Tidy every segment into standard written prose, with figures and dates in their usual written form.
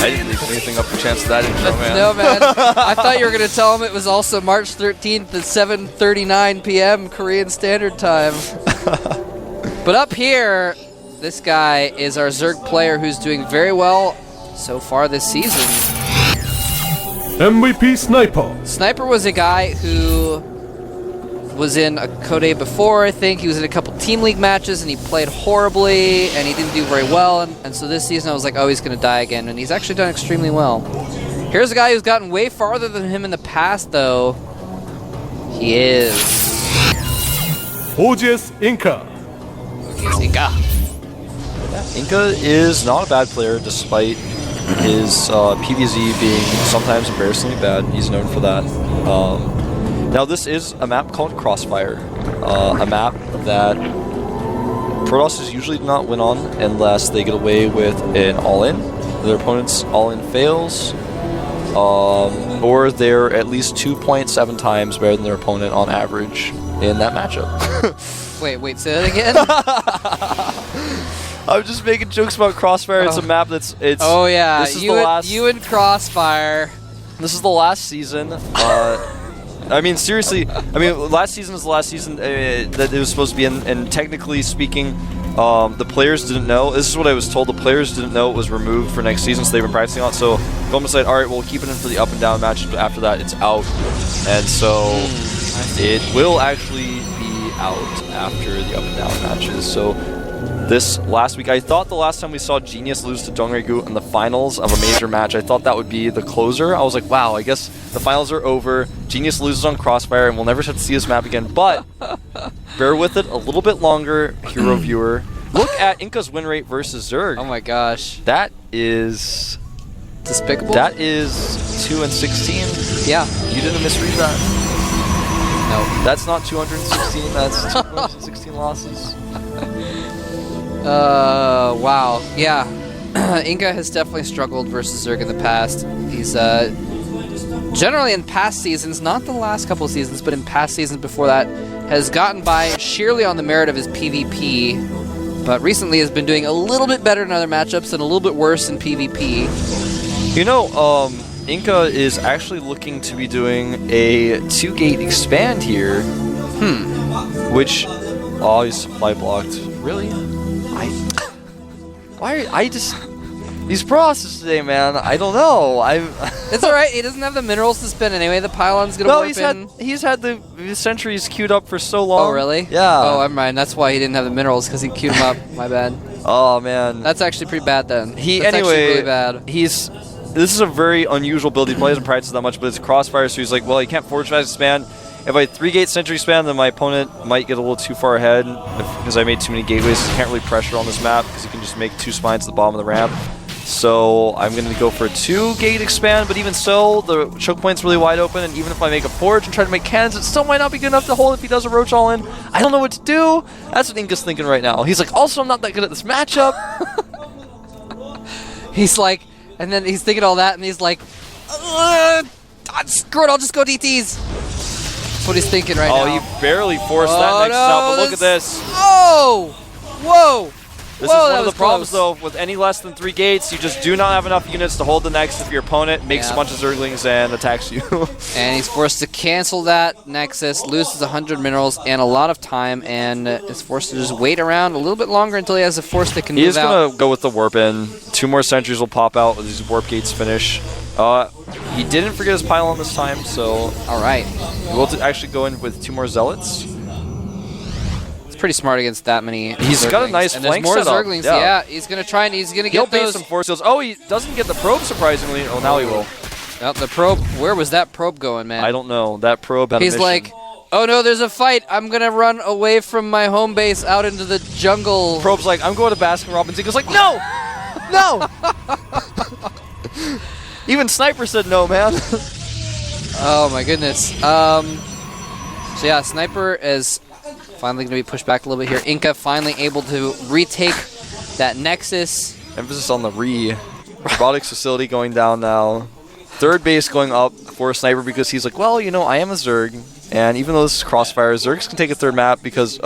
I didn't leave anything up for chance of that intro, man. No, man. I thought you were going to tell him it was also March 13th at 7:39 p.m. Korean Standard Time. But up here, this guy is our Zerg player who's doing very well so far this season. MVP Sniper. Sniper was a guy who was in a Code before, I think. He was in a couple Team League matches, and he played horribly, and he didn't do very well. And so this season, I was like, oh, he's going to die again. And he's actually done extremely well. Here's a guy who's gotten way farther than him in the past, though. He is... OGS InCa. InCa. InCa is not a bad player, despite his PvZ being sometimes embarrassingly bad. He's known for that. Now this is a map called Crossfire, a map that Protosses usually do not win on unless they get away with an all-in. Their opponent's all-in fails, or they're at least 2.7 times better than their opponent on average in that matchup. Wait, say that again? I'm just making jokes about Crossfire. It's a map that's... Oh yeah, this is the last, you and Crossfire. This is the last season. I mean, seriously, last season is the last season that it was supposed to be in, and technically speaking, the players didn't know. This is what I was told. The players didn't know it was removed for next season, so they've been practicing on it. So GOMTV said, all right, we'll keep it in for the up and down matches, but after that, it's out. And so it will actually be out after the up and down matches. So this last week, I thought the last time we saw Genius lose to Dongregu in the finals of a major match, I thought that would be the closer. I was like, wow, I guess the finals are over. Genius loses on Crossfire, and we'll never have to see this map again. But bear with it a little bit longer, Hero Viewer. Look at InCa's win rate versus Zerg. Oh my gosh. That is... despicable? That is 2-16. Yeah. You didn't misread that. No. That's not 216, that's 216 losses. Wow. Yeah. InCa has definitely struggled versus Zerg in the past. He's, generally in past seasons, not the last couple of seasons, but in past seasons before that, has gotten by sheerly on the merit of his PvP, but recently has been doing a little bit better in other matchups and a little bit worse in PvP. You know, InCa is actually looking to be doing a 2-gate expand here. Which... Oh, he's supply blocked. Really? These processes today, man. I don't know. It's all right. He doesn't have the minerals to spend anyway. The pylon's gonna warp in. He's had the sentries queued up for so long. Oh really? Yeah. Oh, never mind. That's why he didn't have the minerals, because he queued them up. My bad. Oh man. That's actually pretty bad then. That's actually really bad. This is a very unusual build. He plays and practices that much, but it's Crossfire, so he's like, well, he can't forge fast expand. If I 3-gate sentry span, then my opponent might get a little too far ahead because I made too many gateways. He can't really pressure on this map because he can just make 2 spines at the bottom of the ramp. So I'm going to go for a 2-gate expand, but even so, the choke point's really wide open, and even if I make a forge and try to make cannons, it still might not be good enough to hold if he does a roach all in. I don't know what to do. That's what InCa's thinking right now. He's like, also, I'm not that good at this matchup. He's like, and then he's thinking all that, and he's like, screw it, I'll just go DTs. That's what he's thinking right now. Oh, he barely forced that next out, but look at this. Oh! Whoa! This is one of the problems, though, with any less than 3 gates. You just do not have enough units to hold the Nexus if your opponent makes a bunch of Zerglings and attacks you. And he's forced to cancel that Nexus, loses 100 minerals and a lot of time, and is forced to just wait around a little bit longer until he has a force that can move out. He's going to go with the warp in. 2 more sentries will pop out with these warp gates finish. He didn't forget his pylon this time, so... Alright. We'll actually go in with 2 more Zealots. Pretty smart against that many. He's Zerglings. got a nice and flank there's more setup. Zerglings. Yeah, he's gonna try and he's gonna get those. Some force seals. Oh, he doesn't get the probe surprisingly. Oh, now he will. Oh, the probe. Where was that probe going, man? I don't know. That probe had a mission. He's like, oh no, there's a fight. I'm gonna run away from my home base out into the jungle. Probe's like, I'm going to Baskin Robbins. He goes like, no, no. Even Sniper said no, man. Oh my goodness. So yeah, Sniper is finally going to be pushed back a little bit here. InCa finally able to retake that Nexus. Emphasis on the robotics facility going down now. 3rd base going up for Sniper because he's like, well, you know, I am a Zerg. And even though this is Crossfire, Zergs can take a third map because,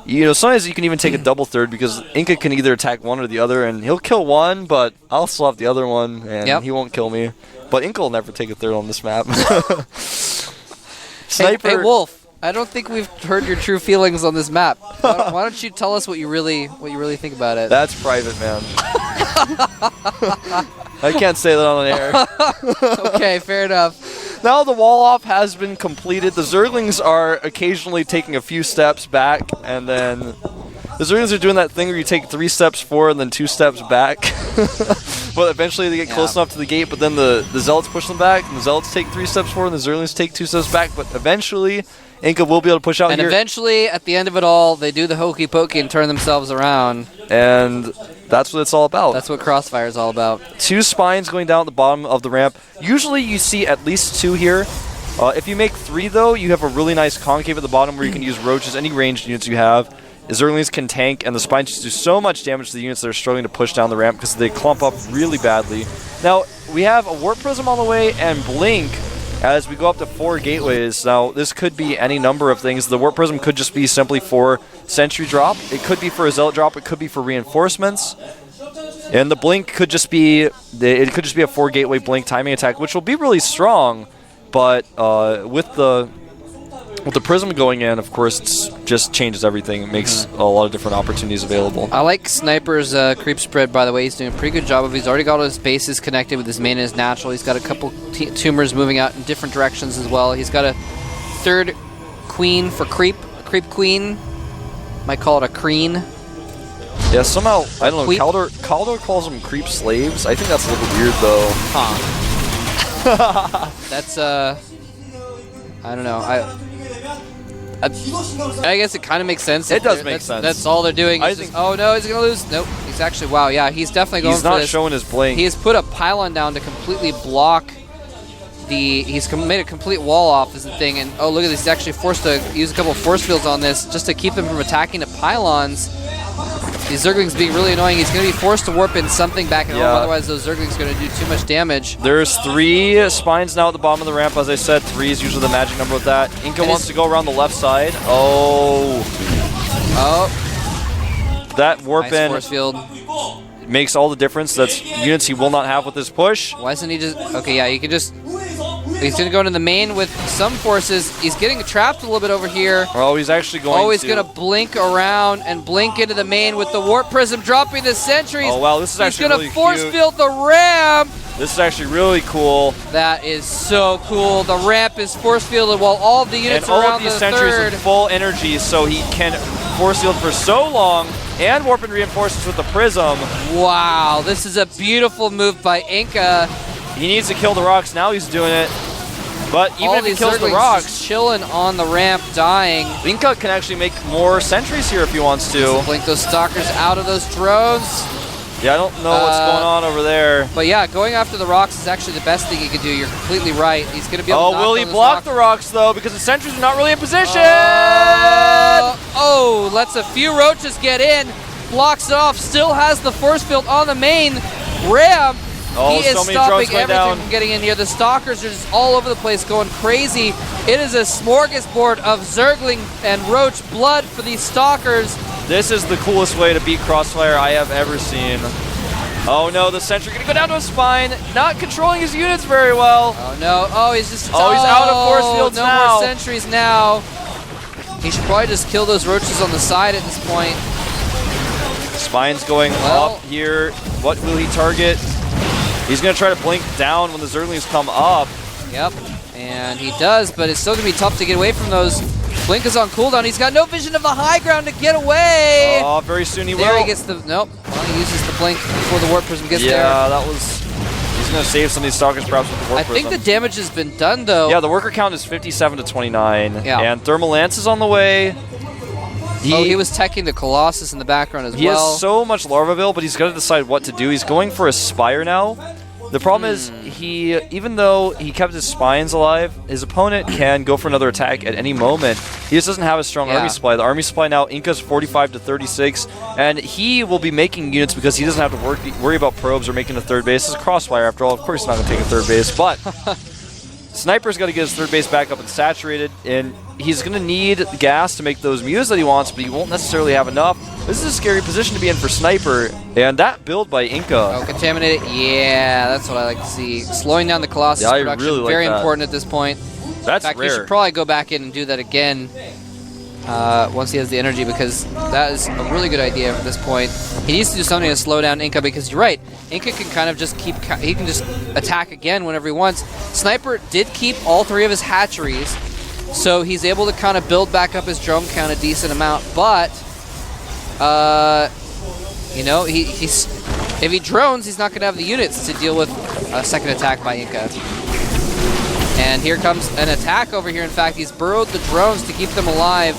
you know, sometimes you can even take a double third because InCa can either attack one or the other, and he'll kill one, but I'll still have the other one, and he won't kill me. But InCa will never take a third on this map. Sniper. Hey, Wolf, I don't think we've heard your true feelings on this map. Why don't you tell us what you really think about it? That's private, man. I can't say that on the air. Okay, fair enough. Now the wall off has been completed. The Zerglings are occasionally taking a few steps back, and then the Zerglings are doing that thing where you take 3 steps forward and then 2 steps back. But eventually they get close enough to the gate, but then the Zealots push them back, and the Zealots take 3 steps forward, and the Zerglings take 2 steps back. But eventually, InCa will be able to push out and here. And eventually, at the end of it all, they do the hokey pokey and turn themselves around. And that's what it's all about. That's what Crossfire is all about. 2 spines going down at the bottom of the ramp. Usually you see at least 2 here. If you make 3, though, you have a really nice concave at the bottom where you can use roaches, any ranged units you have. The Zerglings can tank, and the spines just do so much damage to the units that are struggling to push down the ramp because they clump up really badly. Now, we have a Warp Prism on the way and Blink as we go up to 4 gateways. Now, this could be any number of things. The Warp Prism could just be simply for Sentry drop. It could be for a Zealot drop. It could be for reinforcements. And the Blink could just be a 4 gateway Blink timing attack, which will be really strong. But with the Prism going in, of course, it just changes everything. It makes a lot of different opportunities available. I like Sniper's creep spread, by the way. He's doing a pretty good job of it. He's already got all his bases connected with his main and his natural. He's got a couple tumors moving out in different directions as well. He's got a 3rd queen for creep, a creep queen. Might call it a creen. Yeah, somehow, I don't know, Kaldor calls them creep slaves. I think that's a little weird, though. Huh. That's, I don't know. I guess it kind of makes sense. It does make sense. That's all they're doing. Oh no, he's going to lose. Nope. He's actually, wow, yeah, he's definitely going for this. He's not showing his blink. He has put a pylon down to completely block he's made a complete wall off is the thing. And oh, look at this. He's actually forced to use a couple of force fields on this just to keep them from attacking the pylons. These Zerglings being really annoying. He's going to be forced to warp in something back at home, otherwise those Zerglings are going to do too much damage. There's 3 spines now at the bottom of the ramp. As I said, 3 is usually the magic number with that. InCa wants to go around the left side. Oh. That warp in force field makes all the difference. That's units he will not have with this push. Why isn't he just... Okay, yeah, you can just... He's going to go into the main with some forces. He's getting trapped a little bit over here. Oh, he's actually going he's going to blink around and blink into the main with the Warp Prism, dropping the sentries. Oh, wow, this is actually really He's going to force field the ramp. This is actually really cool. That is so cool. The ramp is force fielded while all of the units and all around of these the sentries third. with full energy, so he can force field for so long and warp and reinforcements with the Prism. Wow, this is a beautiful move by InCa. He needs to kill the rocks. Now he's doing it. But even if he kills the rocks, just chilling on the ramp, dying. InCa can actually make more sentries here if he wants to. Blink those stalkers out of those drones. Yeah, I don't know what's going on over there. But yeah, going after the rocks is actually the best thing he can do. You're completely right. He's going to be able to knock will he block the rocks, though? Because the sentries are not really in position! Lets a few roaches get in. Blocks it off. Still has the force field on the main ramp. He is stopping everything from getting in here. The stalkers are just all over the place going crazy. It is a smorgasbord of Zergling and roach blood for these stalkers. This is the coolest way to beat Crossfire I have ever seen. Oh no, the sentry gonna go down to a spine, not controlling his units very well. Oh no, he's just... he's out of force fields now. No more sentries now. He should probably just kill those roaches on the side at this point. Spine's going up here. What will he target? He's going to try to blink down when the Zerglings come up. Yep, and he does, but it's still going to be tough to get away from those. Blink is on cooldown. He's got no vision of the high ground to get away. Oh, very soon he will. There he gets the... Nope. Well, he uses the blink before the Warp Prism gets there. Yeah, that was... He's going to save some of these stalkers perhaps with the Warp Prism. I think the damage has been done, though. Yeah, the worker count is 57 to 29. Yeah. And Thermal Lance is on the way. He was teching the Colossus in the background as well. He has so much Larva Veil, but he's got to decide what to do. He's going for a Spire now. The problem is, even though he kept his spines alive, his opponent can go for another attack at any moment. He just doesn't have a strong army supply. The army supply now, InCa's 45 to 36, and he will be making units because he doesn't have to worry about probes or making a third base. This is Crossfire, after all. Of course he's not going to take a third base, but Sniper's got to get his third base back up and saturated, and he's going to need gas to make those mutas that he wants, but he won't necessarily have enough. This is a scary position to be in for Sniper, and that build by InCa. Oh, contaminated. Yeah, that's what I like to see. Slowing down the Colossus production, really very like that. important at this point. That's in fact, rare. he should probably go back in and do that again once he has the energy, because that is a really good idea at this point. He needs to do something to slow down InCa, because you're right. InCa can kind of just he can just attack again whenever he wants. Sniper did keep all 3 of his hatcheries, so he's able to kind of build back up his drone count a decent amount, but you know, if he drones, he's not going to have the units to deal with a second attack by InCa. And here comes an attack over here. In fact, he's burrowed the drones to keep them alive.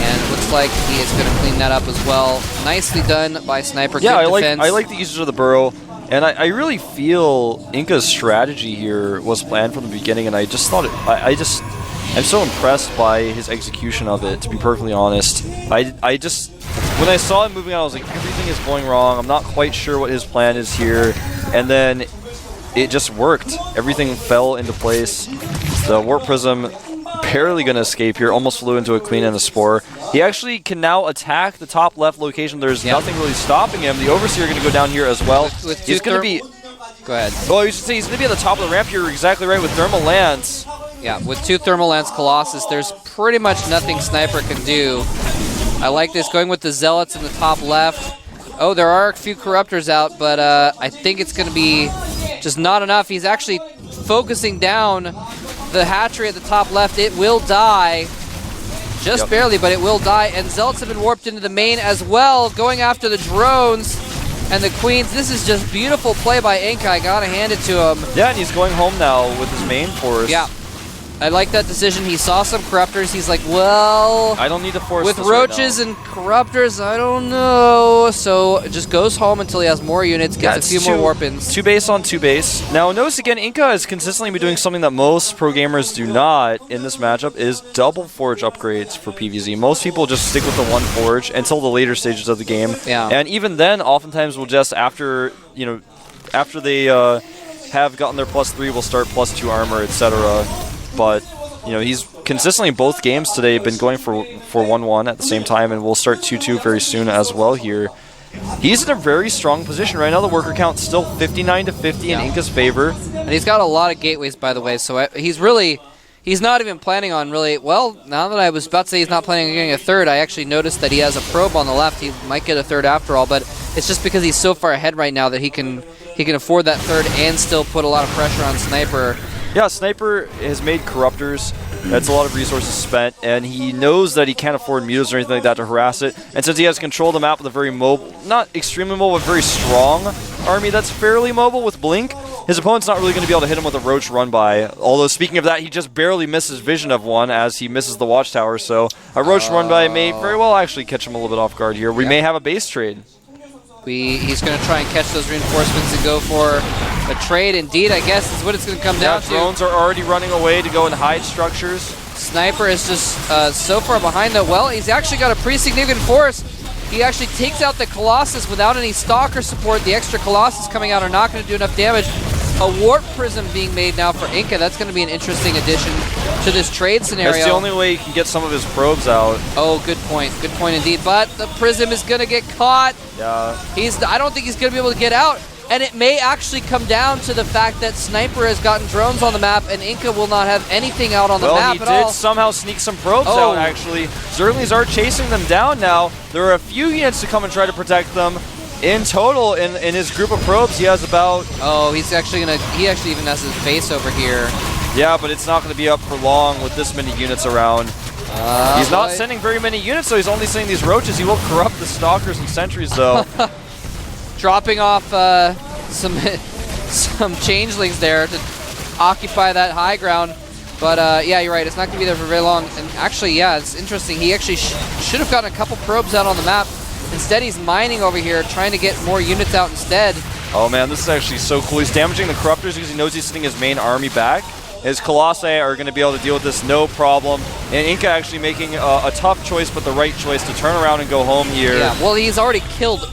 And it looks like he is going to clean that up as well. Nicely done by Sniper. Yeah, Good defense. I like the usage of the burrow. And I really feel InCa's strategy here was planned from the beginning, and I just thought I'm so impressed by his execution of it, to be perfectly honest. I just, when I saw him moving out, I was like, everything is going wrong. I'm not quite sure what his plan is here. And then it just worked. Everything fell into place. The Warp Prism barely going to escape here. Almost flew into a Queen and a Spore. He actually can now attack the top left location. There's nothing really stopping him. The Overseer going to go down here as well. He's going to be... Go ahead. Well, you should say he's going to be at the top of the ramp here. You're exactly right, with Thermal Lance. Yeah, with 2 Thermal Lance Colossus, there's pretty much nothing Sniper can do. I like this, going with the Zealots in the top left. Oh, there are a few Corruptors out, but I think it's going to be just not enough. He's actually focusing down the hatchery at the top left. It will die. Just barely, but it will die. And Zealots have been warped into the main as well, going after the drones and the Queens. This is just beautiful play by InCa. I gotta hand it to him. Yeah, and he's going home now with his main force. Yeah. I like that decision. He saw some Corruptors. He's like, well, I don't need to force with this Roaches right and Corruptors, I don't know. So just goes home until he has more units, gets a few more warp-ins. 2 base on 2 base. Now, notice again, InCa has consistently been doing something that most pro gamers do not in this matchup, is double forge upgrades for PvZ. Most people just stick with the 1 forge until the later stages of the game. Yeah. And even then, oftentimes will just, after they have gotten their +3, will start +2 armor, etc. But, you know, he's consistently in both games today been going for 1-1 at the same time, and we'll start 2-2 very soon as well here. He's in a very strong position right now. The worker count's still 59-50 in InCa's favor. And he's got a lot of gateways, by the way, so he's not even planning on really, well, now that I was about to say he's not planning on getting a third, I actually noticed that he has a probe on the left. He might get a third after all, but it's just because he's so far ahead right now that he can afford that third and still put a lot of pressure on Sniper. Yeah, Sniper has made Corruptors. That's a lot of resources spent, and he knows that he can't afford mutas or anything like that to harass it. And since he has control of the map with a very mobile, not extremely mobile, but very strong army that's fairly mobile with Blink, his opponent's not really going to be able to hit him with a Roach run-by. Although, speaking of that, he just barely misses vision of one as he misses the Watchtower, so a Roach run-by may very well actually catch him a little bit off guard here. We may have a base trade. He's going to try and catch those reinforcements and go for a trade. Indeed, I guess is what it's going to come down to. Drones are already running away to go and hide structures. Sniper is just so far behind that. Well, he's actually got a pretty significant force. He actually takes out the Colossus without any Stalker support. The extra Colossus coming out are not going to do enough damage. A Warp Prism being made now for InCa. That's going to be an interesting addition to this trade scenario. That's the only way he can get some of his probes out. Oh, good point. Good point indeed. But the Prism is going to get caught. Yeah. I don't think he's going to be able to get out. And it may actually come down to the fact that Sniper has gotten drones on the map and InCa will not have anything out on the map at all. Well, he did somehow sneak some probes out, actually. Zerglings are chasing them down now. There are a few units to come and try to protect them. In total, in his group of probes, he has about... Oh, he actually even has his base over here. Yeah, but it's not going to be up for long with this many units around. He's not sending very many units, so he's only sending these Roaches. He will corrupt the Stalkers and Sentries, though. Dropping off some Changelings there to occupy that high ground. But yeah, you're right. It's not going to be there for very long. And actually, yeah, it's interesting. He actually should have gotten a couple probes out on the map. Instead, he's mining over here, trying to get more units out instead. Oh man, this is actually so cool. He's damaging the Corruptors because he knows he's sending his main army back. His Colossi are going to be able to deal with this no problem. And InCa actually making a tough choice, but the right choice to turn around and go home here. Yeah, well, he's already killed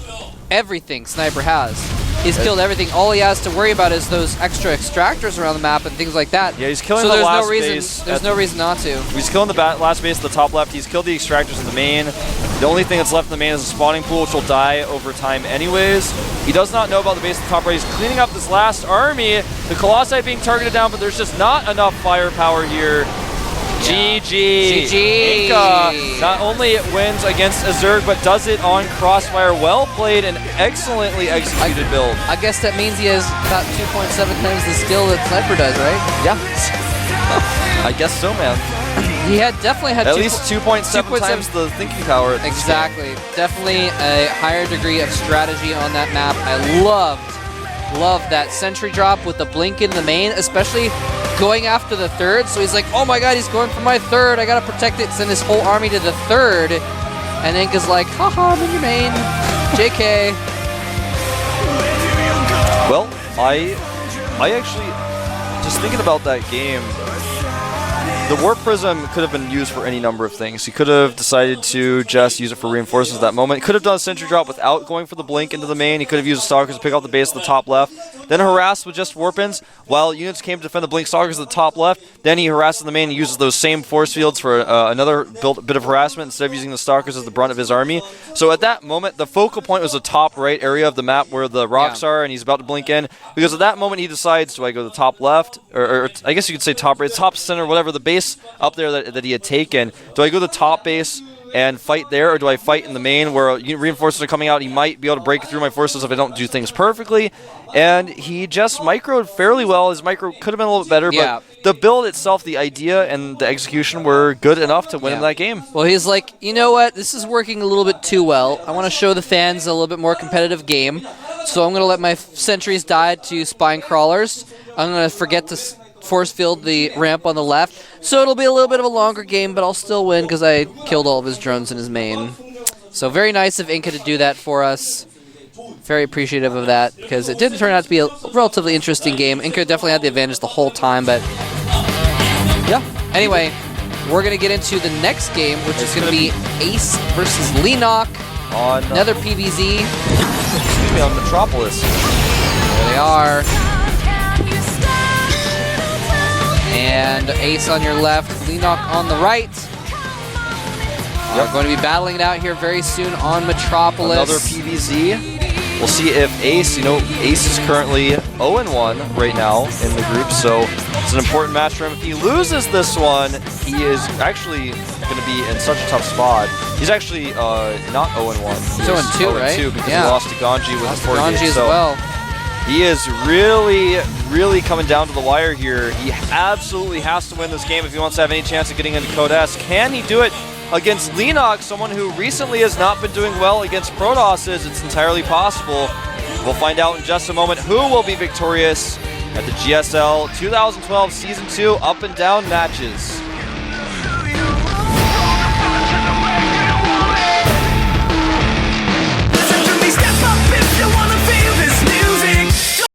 everything Sniper has. He's killed everything. All he has to worry about is those extra extractors around the map and things like that. Yeah, he's killing so the there's last no reason, base. There's no reason not to. He's killing the last base at the top left. He's killed the extractors in the main. The only thing that's left in the main is a spawning pool, which will die over time anyways. He does not know about the base at the top right. He's cleaning up this last army. The Colossi being targeted down, but there's just not enough firepower here. Yeah. GG. GG. InCa not only wins against a Zerg, but does it on Crossfire. Well played and excellently executed build. I guess that means he has about 2.7 times the skill that Sniper does, right? Yeah. I guess so, man. He definitely had at least 2.7 times the thinking power. Exactly. Definitely a higher degree of strategy on that map. I loved that sentry drop with the blink in the main, especially going after the third. So he's like, oh my god, he's going for my third. I gotta protect it. Send his whole army to the third. And InCa's like, haha, I'm in your main. JK. Well, I actually, just thinking about that game, the Warp Prism could have been used for any number of things. He could have decided to just use it for reinforcements at that moment. He could have done a sentry drop without going for the blink into the main. He could have used the Stalkers to pick up the base at the top left. Then harass with just Warp-ins while units came to defend the blink Stalkers at the top left. Then he harasses the main and uses those same force fields for another bit of harassment instead of using the Stalkers as the brunt of his army. So at that moment, the focal point was the top right area of the map where the rocks are, and he's about to blink in. Because at that moment, he decides, do I go to the top left? Or I guess you could say top right, top center, whatever, the base up there that he had taken. Do I go to the top base and fight there, or do I fight in the main where reinforcements are coming out? He might be able to break through my forces if I don't do things perfectly. And he just microed fairly well. His micro could have been a little bit better, but the build itself, the idea and the execution were good enough to win him that game. Well, he's like, you know what? This is working a little bit too well. I want to show the fans a little bit more competitive game. So I'm going to let my sentries die to spine crawlers. I'm going to forget to force field the ramp on the left. So it'll be a little bit of a longer game, but I'll still win because I killed all of his drones in his main. So very nice of InCa to do that for us. Very appreciative of that because it did turn out to be a relatively interesting game. InCa definitely had the advantage the whole time, but yeah. Anyway, we're going to get into the next game, which is going to be Ace versus Leenock on another PVZ. Excuse me, on Metropolis. There they are. And Ace on your left, Leenock on the right. We're going to be battling it out here very soon on Metropolis. Another PVZ. We'll see if Ace, Ace is currently 0-1 right now in the group, so it's an important match for him. If he loses this one, he is actually going to be in such a tough spot. He's actually not 0-1. He's 0-2, right? 0-2 because he lost to Ganji with the 4 Ganji games. as well. He is really coming down to the wire here. He absolutely has to win this game if he wants to have any chance of getting into Code S. Can he do it against Leenock, someone who recently has not been doing well against Protosses? It's entirely possible. We'll find out in just a moment who will be victorious at the GSL 2012 Season 2 Up and Down matches.